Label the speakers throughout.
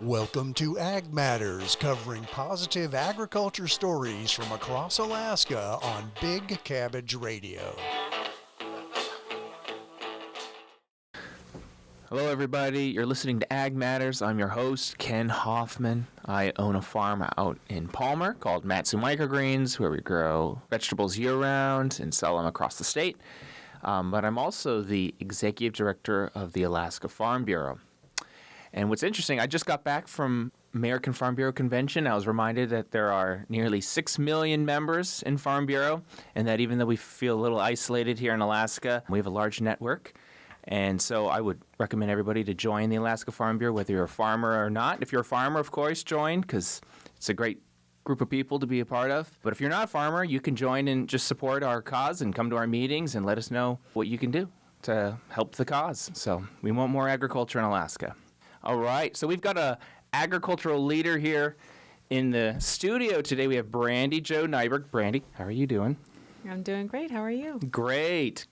Speaker 1: Welcome to Ag Matters, covering positive agriculture stories from across Alaska on Big Cabbage Radio.
Speaker 2: Hello, everybody. You're listening to Ag Matters. I'm your host, Ken Hoffman. I own a farm out in Palmer called Matsu Microgreens, where we grow vegetables year-round and sell them across the state. But I'm also the executive director of the Alaska Farm Bureau. And what's interesting, I just got back from American Farm Bureau Convention. I was reminded that there are nearly 6 million members in Farm Bureau, and that even though we feel a little isolated here in Alaska, we have a large network. And so I would recommend everybody to join the Alaska Farm Bureau, whether you're a farmer or not. If you're a farmer, of course, join, because it's a great group of people to be a part of. But if you're not a farmer, you can join and just support our cause and come to our meetings and let us know what you can do to help the cause. So we want more agriculture in Alaska. All right, so we've got a agricultural leader here in the studio today. We have Brandy Jo Nyberg. Brandy, how are you doing?
Speaker 3: I'm doing great. How are you?
Speaker 2: Great.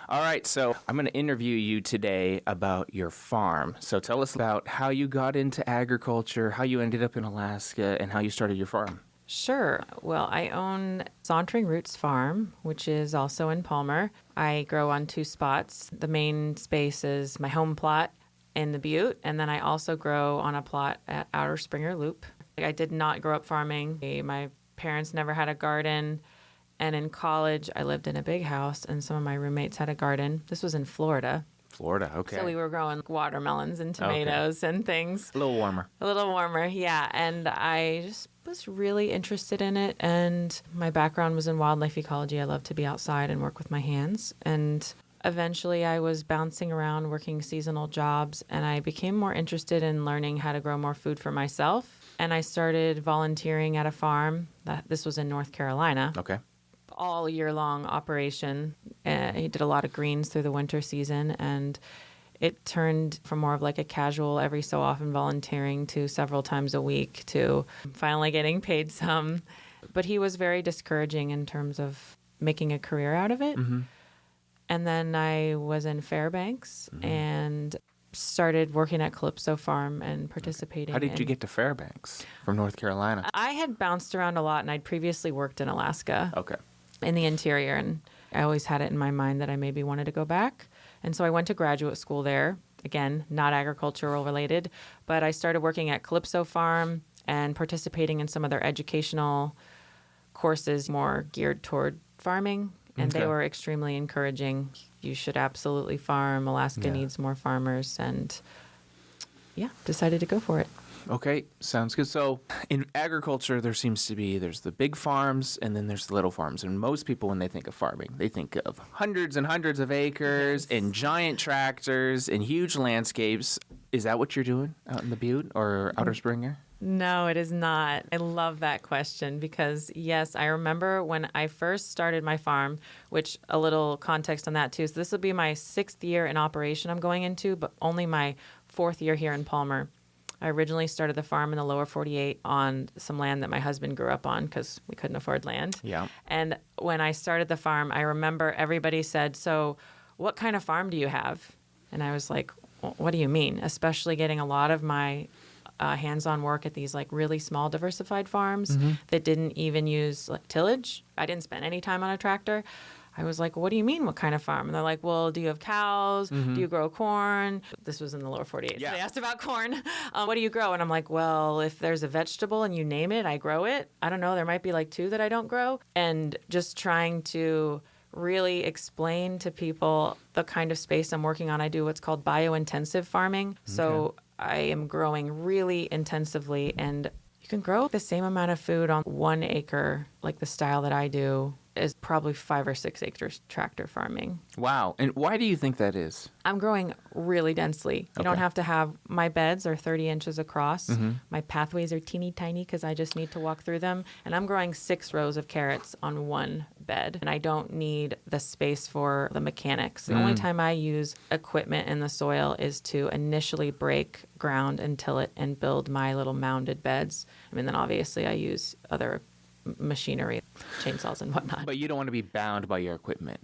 Speaker 2: All right, so I'm going to interview you today about your farm. So tell us about how you got into agriculture, how you ended up in Alaska, and how you started your farm.
Speaker 3: Sure. Well, I own Sauntering Roots Farm, which is also in Palmer. I grow on 2 spots. The main space is my home plot in the Butte, and then I also grow on a plot at Outer Springer Loop. I did not grow up farming. My parents never had a garden, and in college I lived in a big house, and some of my roommates had a garden. This was in Florida.
Speaker 2: Florida, okay.
Speaker 3: So we were growing watermelons and tomatoes and things.
Speaker 2: A little warmer.
Speaker 3: A little warmer, yeah. And I just was really interested in it, and my background was in wildlife ecology. I love to be outside and work with my hands, and eventually, I was bouncing around working seasonal jobs, and I became more interested in learning how to grow more food for myself. And I started volunteering at a farm. This was in North Carolina.
Speaker 2: Okay.
Speaker 3: All year long operation. He did a lot of greens through the winter season, and it turned from more of like a casual, every so often volunteering to several times a week to finally getting paid some. But he was very discouraging in terms of making a career out of it. Mm-hmm. And then I was in Fairbanks and started working at Calypso Farm and participating.
Speaker 2: How did you get to Fairbanks from North Carolina?
Speaker 3: I had bounced around a lot, and I'd previously worked in Alaska.
Speaker 2: Okay.
Speaker 3: In the interior, and I always had it in my mind that I maybe wanted to go back. And so I went to graduate school there. Again, not agricultural related, but I started working at Calypso Farm and participating in some of their educational courses more geared toward farming. And they were extremely encouraging. You should absolutely farm. Alaska needs more farmers. And decided to go for it.
Speaker 2: Okay, sounds good. So in agriculture, there's the big farms and then there's the little farms. And most people, when they think of farming, they think of hundreds and hundreds of acres and giant tractors and huge landscapes. Is that what you're doing out in the Butte or Outer Springer?
Speaker 3: No, it is not. I love that question because, yes, I remember when I first started my farm, which a little context on that too. So this will be my 6th year in operation I'm going into, but only my 4th year here in Palmer. I originally started the farm in the lower 48 on some land that my husband grew up on because we couldn't afford land.
Speaker 2: Yeah.
Speaker 3: And when I started the farm, I remember everybody said, "So what kind of farm do you have?" And I was like, "What do you mean?" Especially getting a lot of my hands-on work at these like really small diversified farms that didn't even use like tillage. I didn't spend any time on a tractor. I was like, "What do you mean, what kind of farm?" And they're like, "Well, do you have cows? Do you grow corn?" This was in the lower 48.
Speaker 2: Yeah.
Speaker 3: So they asked about corn. What do you grow? And I'm like, "Well, if there's a vegetable and you name it, I grow it. I don't know. There might be like 2 that I don't grow." And just trying to really explain to people the kind of space I'm working on. I do what's called bio-intensive farming. So I am growing really intensively, and you can grow the same amount of food on 1 acre, like the style that I do, is probably 5 or 6 acres tractor farming.
Speaker 2: Wow. And why do you think that is?
Speaker 3: I'm growing really densely. You don't have to have, my beds are 30 inches across. My pathways are teeny tiny because I just need to walk through them. And I'm growing 6 rows of carrots on 1 bed. And I don't need the space for the mechanics. The only time I use equipment in the soil is to initially break ground and till it and build my little mounded beds. I mean, then obviously I use other machinery, chainsaws and whatnot.
Speaker 2: But you don't want to be bound by your equipment.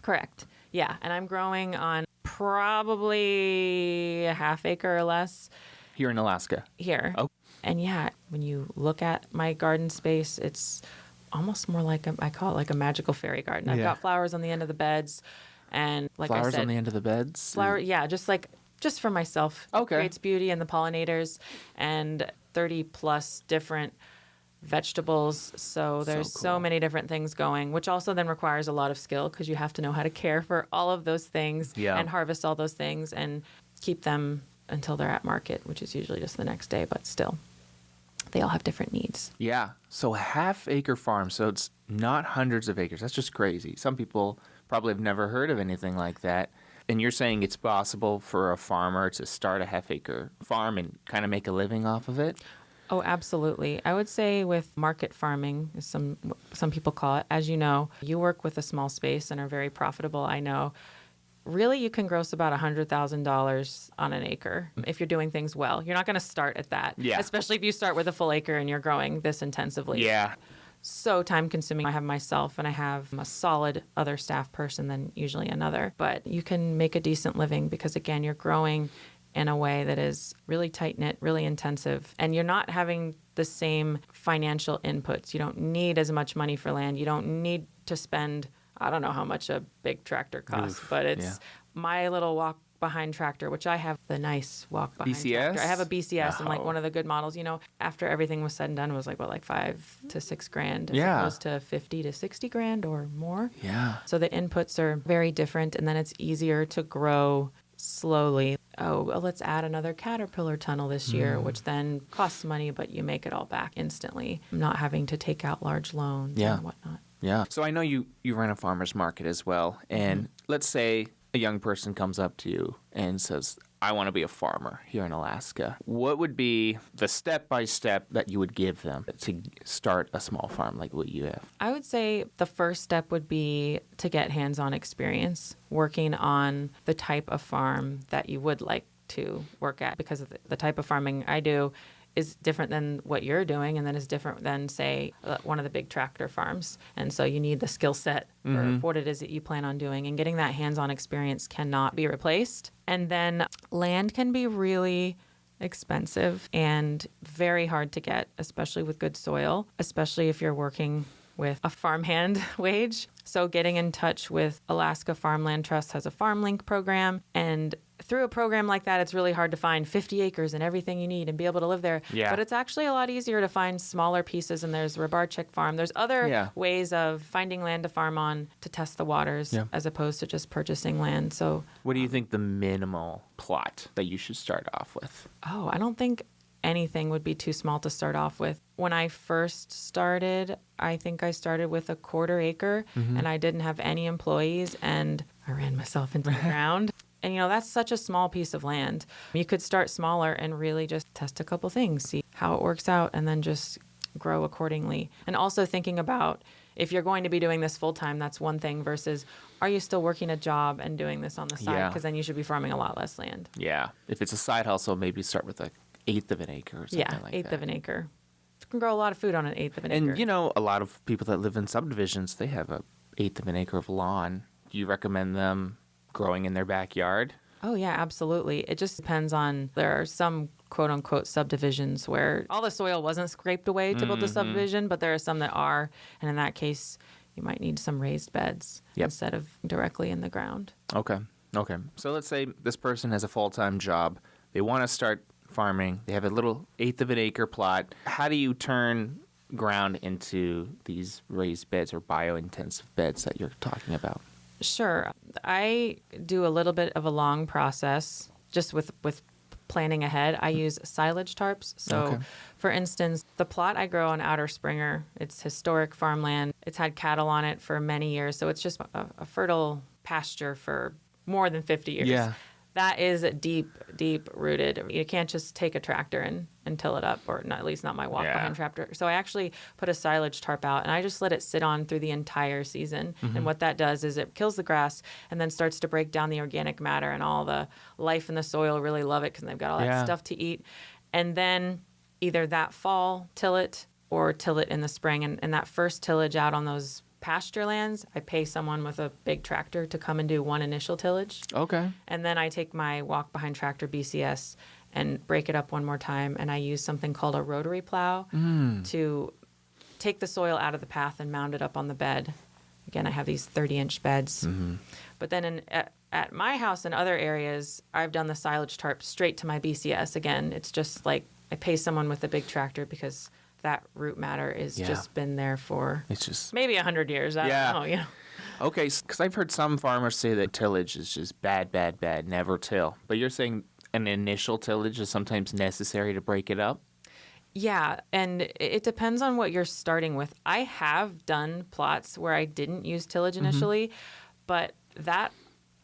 Speaker 3: Correct. Yeah. And I'm growing on probably a half acre or less.
Speaker 2: Here in Alaska.
Speaker 3: here.
Speaker 2: Oh.
Speaker 3: And yeah, when you look at my garden space, it's almost more like I call it like a magical fairy garden. I've
Speaker 2: Yeah.
Speaker 3: got flowers on the end of the beds, and like I
Speaker 2: Flowers
Speaker 3: said,
Speaker 2: on the end of the beds?
Speaker 3: yeah, just for myself. It
Speaker 2: Okay.
Speaker 3: creates beauty and the pollinators, and 30 plus different vegetables. So there's so
Speaker 2: cool.
Speaker 3: many different things going, which also then requires a lot of skill because you have to know how to care for all of those things
Speaker 2: Yeah.
Speaker 3: and harvest all those things and keep them until they're at market, which is usually just the next day, but still. They all have different needs.
Speaker 2: Yeah. So half-acre farm. So it's not hundreds of acres. That's just crazy. Some people probably have never heard of anything like that. And you're saying it's possible for a farmer to start a half-acre farm and kind of make a living off of it?
Speaker 3: Oh, absolutely. I would say with market farming, as some people call it, as you know, you work with a small space and are very profitable, I know. Really, you can gross about $100,000 on an acre if you're doing things well. You're not going to start at that,
Speaker 2: Yeah.
Speaker 3: especially if you start with a full acre and you're growing this intensively.
Speaker 2: Yeah.
Speaker 3: So time consuming. I have myself and I have a solid other staff person than usually another. But you can make a decent living because, again, you're growing in a way that is really tight-knit, really intensive, and you're not having the same financial inputs. You don't need as much money for land. You don't need to spend, I don't know how much a big tractor costs, but it's
Speaker 2: yeah.
Speaker 3: my little walk-behind tractor, which I have the nice walk-behind
Speaker 2: BCS?
Speaker 3: tractor. I have a BCS and like
Speaker 2: Oh.
Speaker 3: one of the good models. You know, after everything was said and done, it was like, what, like $5,000 to $6,000 as
Speaker 2: Yeah.
Speaker 3: opposed to $50,000 to $60,000 or more.
Speaker 2: Yeah.
Speaker 3: So the inputs are very different, and then it's easier to grow slowly. Oh, well, let's add another caterpillar tunnel this year, which then costs money, but you make it all back instantly, not having to take out large loans
Speaker 2: Yeah.
Speaker 3: and whatnot.
Speaker 2: Yeah. So I know you run a farmer's market as well. And let's say a young person comes up to you and says, I want to be a farmer here in Alaska. What would be the step-by-step that you would give them to start a small farm like what you have?
Speaker 3: I would say the first step would be to get hands-on experience working on the type of farm that you would like to work at, because of the type of farming I do is different than what you're doing, and then is different than, say, one of the big tractor farms. And so you need the skill set for what it is that you plan on doing, and getting that hands-on experience cannot be replaced. And then land can be really expensive and very hard to get, especially with good soil, especially if you're working with a farmhand wage. So getting in touch with Alaska Farmland Trust has a Farm Link program, and through a program like that, it's really hard to find 50 acres and everything you need and be able to live there.
Speaker 2: Yeah.
Speaker 3: But it's actually a lot easier to find smaller pieces, and there's Rabarchik Farm. There's other ways of finding land to farm on to test the waters as opposed to just purchasing land. So,
Speaker 2: What do you think the minimal plot that you should start off with?
Speaker 3: I don't think anything would be too small to start off with. When I first started, I think I started with a 1/4 acre, and I didn't have any employees, and I ran myself into the ground. And, that's such a small piece of land. You could start smaller and really just test a couple things, see how it works out, and then just grow accordingly. And also thinking about if you're going to be doing this full time, that's one thing, versus are you still working a job and doing this on the side?
Speaker 2: Yeah.
Speaker 3: Because then you should be farming a lot less land.
Speaker 2: Yeah. If it's a side hustle, maybe start with 1/8 of an acre or something
Speaker 3: Yeah,
Speaker 2: like
Speaker 3: eighth
Speaker 2: that.
Speaker 3: of an acre. You can grow a lot of food on an eighth of an acre.
Speaker 2: And, a lot of people that live in subdivisions, they have 1/8 of an acre of lawn. Do you recommend them growing in their backyard?
Speaker 3: Oh, yeah, absolutely. It just depends on, there are some quote unquote subdivisions where all the soil wasn't scraped away to build the subdivision, but there are some that are. And in that case, you might need some raised beds instead of directly in the ground.
Speaker 2: Okay. So let's say this person has a full-time job. They want to start farming. They have a little 1/8 of an acre plot. How do you turn ground into these raised beds or bio-intensive beds that you're talking about?
Speaker 3: Sure. I do a little bit of a long process just with planning ahead. I use silage tarps. So, for instance, the plot I grow on Outer Springer, it's historic farmland. It's had cattle on it for many years. So it's just a fertile pasture for more than 50 years.
Speaker 2: Yeah.
Speaker 3: That is deep rooted. You can't just take a tractor and till it up, or not, at least not my walk-behind tractor. So I actually put a silage tarp out, and I just let it sit on through the entire season. And what that does is it kills the grass and then starts to break down the organic matter, and all the life in the soil really love it because they've got all that stuff to eat. And then either that fall till it or till it in the spring. And that first tillage out on those pasture lands, I pay someone with a big tractor to come and do one initial tillage.
Speaker 2: Okay.
Speaker 3: And then I take my walk-behind tractor BCS and break it up one more time. And I use something called a rotary plow to take the soil out of the path and mound it up on the bed. Again, I have these 30-inch beds. But then at my house and other areas, I've done the silage tarp straight to my BCS. Again, it's just like I pay someone with a big tractor because that root matter is just been there for maybe 100 years. I don't know. You know.
Speaker 2: Okay, because I've heard some farmers say that tillage is just bad, never till. But you're saying an initial tillage is sometimes necessary to break it up?
Speaker 3: Yeah, and it depends on what you're starting with. I have done plots where I didn't use tillage initially, but that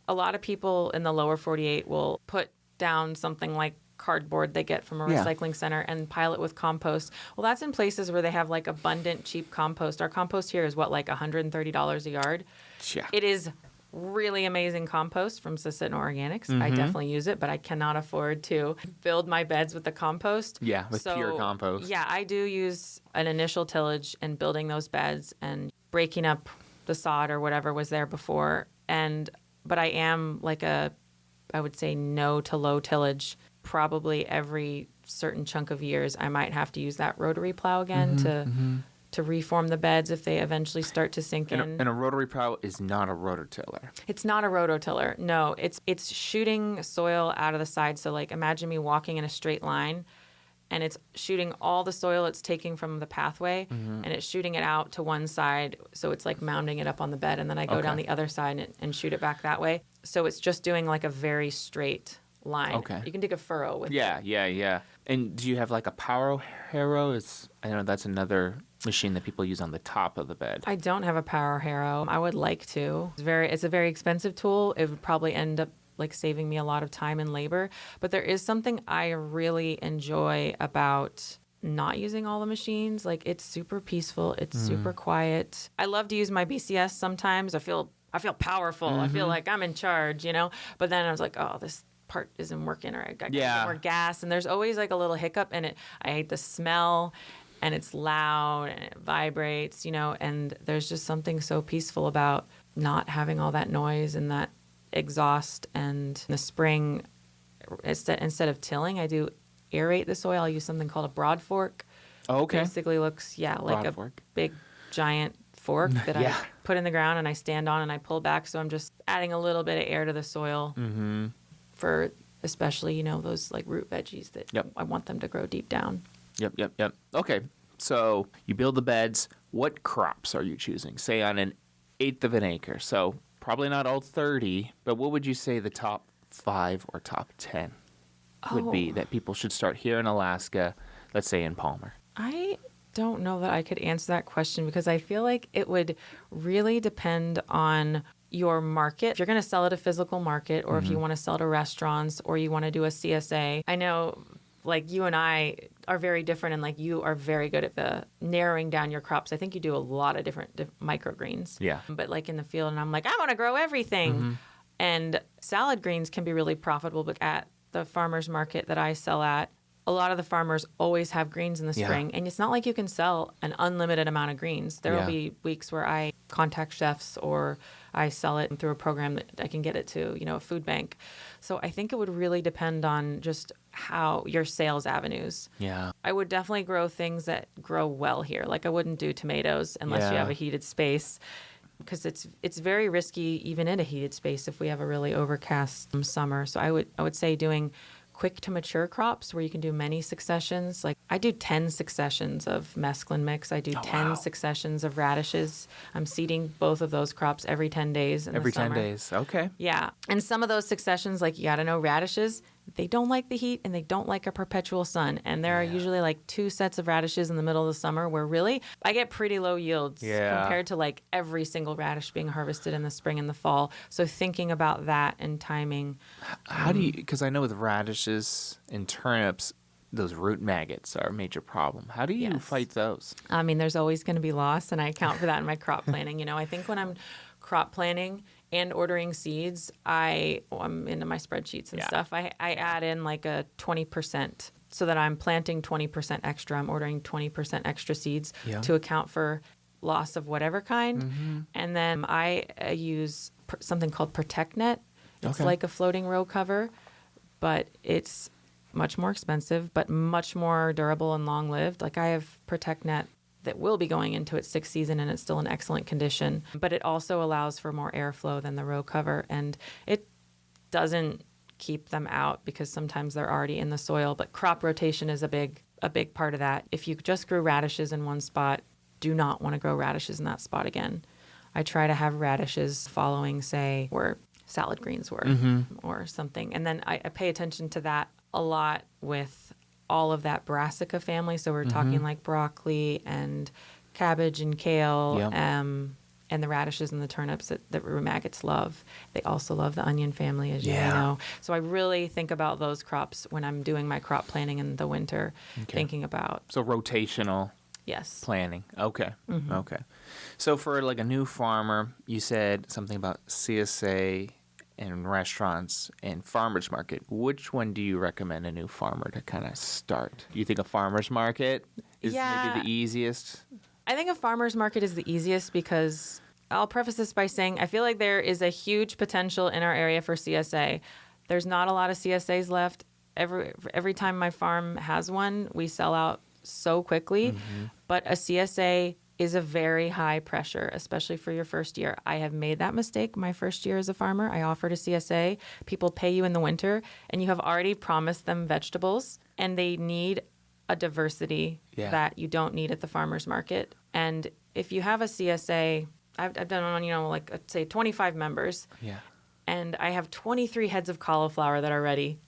Speaker 3: a lot of people in the lower 48 will put down something like cardboard they get from a recycling center and pile it with compost. Well, that's in places where they have like abundant, cheap compost. Our compost here is what, like $130 a yard?
Speaker 2: Yeah.
Speaker 3: It is really amazing compost from Sisseton Organics. I definitely use it, but I cannot afford to build my beds with the compost.
Speaker 2: Yeah, with pure compost.
Speaker 3: Yeah, I do use an initial tillage in building those beds and breaking up the sod or whatever was there before. But I am like I would say no to low tillage. Probably every certain chunk of years, I might have to use that rotary plow again to reform the beds if they eventually start to sink in.
Speaker 2: And a rotary plow is not a rototiller.
Speaker 3: It's not a rototiller. No, it's shooting soil out of the side. So like imagine me walking in a straight line and it's shooting all the soil it's taking from the pathway and it's shooting it out to one side. So it's like mounding it up on the bed and then I go down the other side and shoot it back that way. So it's just doing like a very straight line. Okay. You can dig a furrow with it.
Speaker 2: Yeah. And do you have like a power harrow? I know that's another machine that people use on the top of the bed.
Speaker 3: I don't have a power harrow. I would like to. It's a very expensive tool. It would probably end up like saving me a lot of time and labor. But there is something I really enjoy about not using all the machines. Like it's super peaceful. It's super quiet. I love to use my BCS sometimes. I feel powerful. I feel like I'm in charge, you know? But then I was like, oh, this part isn't working, or I got to get more gas. And there's always like a little hiccup in it. I hate the smell, and it's loud and it vibrates, you know, and there's just something so peaceful about not having all that noise and that exhaust. And in the spring, instead of tilling, I do aerate the soil. I'll use something called a broad fork.
Speaker 2: Oh, okay.
Speaker 3: Basically looks, like a
Speaker 2: fork.
Speaker 3: Big giant fork that I put in the ground and I stand on and I pull back. So I'm just adding a little bit of air to the soil for especially, you know, those like root veggies that I want them to grow deep down.
Speaker 2: Yep. Okay, so you build the beds. What crops are you choosing? Say on an eighth of an acre. So probably not all 30, but what would you say the top 5 or top 10 would be that people should start here in Alaska, let's say in Palmer?
Speaker 3: I don't know that I could answer that question because I feel like it would really depend on your market. If you're going to sell at a physical market, or if you want to sell to restaurants, or you want to do a CSA. I know like you and I are very different, and like you are very good at the narrowing down your crops. I think you do a lot of different microgreens. Yeah. But like in the field, and I'm like, I want to grow everything. And salad greens can be really profitable, but at the farmer's market that I sell at, a lot of the farmers always have greens in the spring, and it's not like you can sell an unlimited amount of greens. There will be weeks where I contact chefs or I sell it through a program that I can get it to, you know, a food bank. So I think it would really depend on just how your sales avenues. Yeah. I would definitely grow things that grow well here. Like I wouldn't do tomatoes unless you have a heated space, because it's very risky even in a heated space if we have a really overcast summer. So I would say doing quick to mature crops where you can do many successions. Like I do 10 successions of mesclun mix. I do 10 successions of radishes. I'm seeding both of those crops every 10 days in the summer.
Speaker 2: Every 10 days. Okay.
Speaker 3: Yeah. And some of those successions, like you got to know radishes, they don't like the heat and they don't like a perpetual sun. And there are usually like 2 sets of radishes in the middle of the summer where really I get pretty low yields compared to like every single radish being harvested in the spring and the fall. So thinking about that and timing.
Speaker 2: How do you, because I know with radishes and turnips, those root maggots are a major problem. How do you fight those?
Speaker 3: I mean, there's always going to be loss, and I account for that in my crop planning. You know, I think when I'm crop planning and ordering seeds, I'm into my spreadsheets and stuff. I add in like a 20% so that I'm planting 20% extra. I'm ordering 20% extra seeds to account for loss of whatever kind. And then I use something called Protect Net. It's like a floating row cover, but it's much more expensive, but much more durable and long-lived. Like I have Protect Net that will be going into its 6th season and it's still in excellent condition, but it also allows for more airflow than the row cover, and it doesn't keep them out because sometimes they're already in the soil, but crop rotation is a big part of that. If you just grew radishes in one spot, do not want to grow radishes in that spot again. I try to have radishes following, say, where salad greens were or something. And then I pay attention to that a lot with all of that brassica family. So we're talking like broccoli and cabbage and kale, and the radishes and the turnips that maggots love. They also love the onion family, as you may know. So I really think about those crops when I'm doing my crop planning in the winter, thinking about.
Speaker 2: So rotational planning. Okay. Okay. So for like a new farmer, you said something about CSA and restaurants and farmers market. Which one do you recommend a new farmer to kind of start? Do you think a farmers market is maybe the easiest?
Speaker 3: I think a farmer's market is the easiest because I'll preface this by saying I feel like there is a huge potential in our area for CSA. There's not a lot of CSAs left. Every time my farm has one, we sell out so quickly. But a CSA is a very high pressure, especially for your first year. I have made that mistake my first year as a farmer. I offered a CSA. People pay you in the winter, and you have already promised them vegetables, and they need a diversity that you don't need at the farmer's market. And if you have a CSA, I've done one, like let's say 25 members, and I have 23 heads of cauliflower that are ready.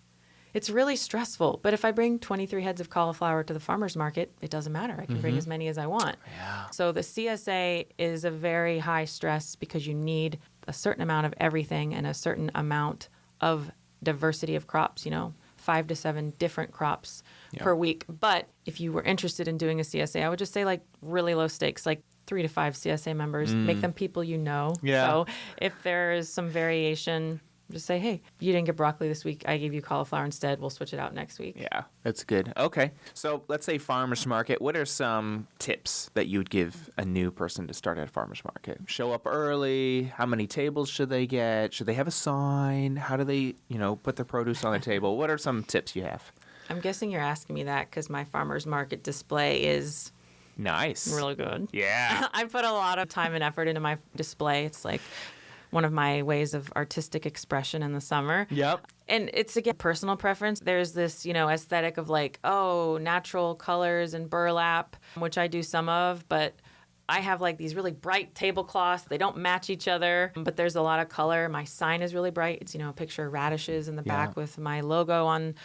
Speaker 3: It's really stressful. But if I bring 23 heads of cauliflower to the farmer's market, it doesn't matter. I can bring as many as I want. So the CSA is a very high stress because you need a certain amount of everything and a certain amount of diversity of crops, 5 to 7 different crops per week. But if you were interested in doing a CSA, I would just say like really low stakes, like 3 to 5 CSA members, make them people you know. So if there is some variation, just say, hey, you didn't get broccoli this week. I gave you cauliflower instead. We'll switch it out next week.
Speaker 2: Yeah, that's good. Okay. So let's say farmer's market. What are some tips that you would give a new person to start at a farmer's market? Show up early. How many tables should they get? Should they have a sign? How do they, put their produce on the table? What are some tips you have?
Speaker 3: I'm guessing you're asking me that because my farmer's market display is
Speaker 2: nice.
Speaker 3: Really good.
Speaker 2: Yeah.
Speaker 3: I put a lot of time and effort into my display. It's like one of my ways of artistic expression in the summer.
Speaker 2: Yep.
Speaker 3: And it's, again, personal preference. There's this, aesthetic of like, natural colors and burlap, which I do some of, but I have like these really bright tablecloths. They don't match each other, but there's a lot of color. My sign is really bright. It's, a picture of radishes in the back with my logo on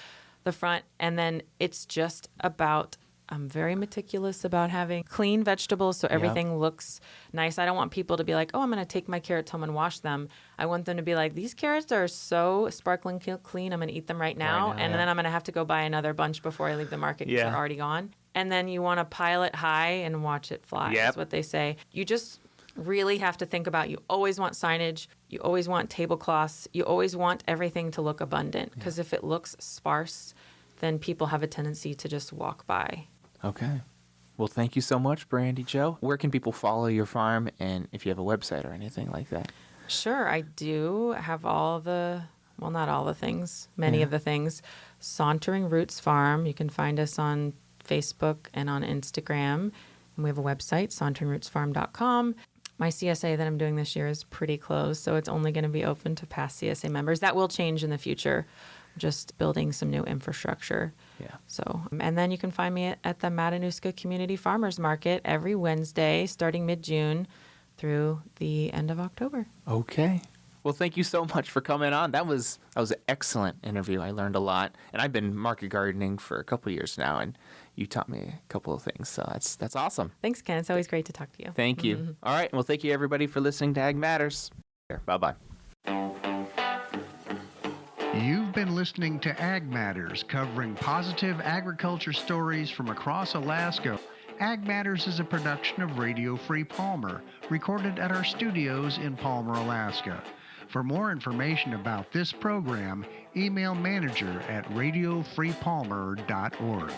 Speaker 3: the front. And then it's just about, I'm very meticulous about having clean vegetables so everything looks nice. I don't want people to be like, I'm going to take my carrots home and wash them. I want them to be like, these carrots are so sparkling clean, I'm going to eat them right now. And then I'm going to have to go buy another bunch before I leave the market because they're already gone. And then you want to pile it high and watch it fly. That's what they say. You just really have to think about, you always want signage, you always want tablecloths, you always want everything to look abundant because if it looks sparse, then people have a tendency to just walk by.
Speaker 2: Okay. Well, thank you so much, Brandy Jo. Where can people follow your farm, and if you have a website or anything like that?
Speaker 3: Sure, I do have not all the things, many of the things. Sauntering Roots Farm. You can find us on Facebook and on Instagram. And we have a website, saunteringRootsFarm.com. My CSA that I'm doing this year is pretty close, so it's only going to be open to past CSA members. That will change in the future. Just building some new infrastructure. So, and then you can find me at the Matanuska Community Farmers Market every Wednesday, starting mid-June through the end of October.
Speaker 2: Okay. Well, thank you so much for coming on. That was an excellent interview. I learned a lot, and I've been market gardening for a couple of years now, and you taught me a couple of things. So that's awesome.
Speaker 3: Thanks, Ken. It's always great to talk to you.
Speaker 2: Thank you. All right. Well, thank you everybody for listening to Ag Matters. Bye-bye.
Speaker 1: You've been listening to Ag Matters, covering positive agriculture stories from across Alaska. Ag Matters is a production of Radio Free Palmer, recorded at our studios in Palmer, Alaska. For more information about this program, email manager@radiofreepalmer.org.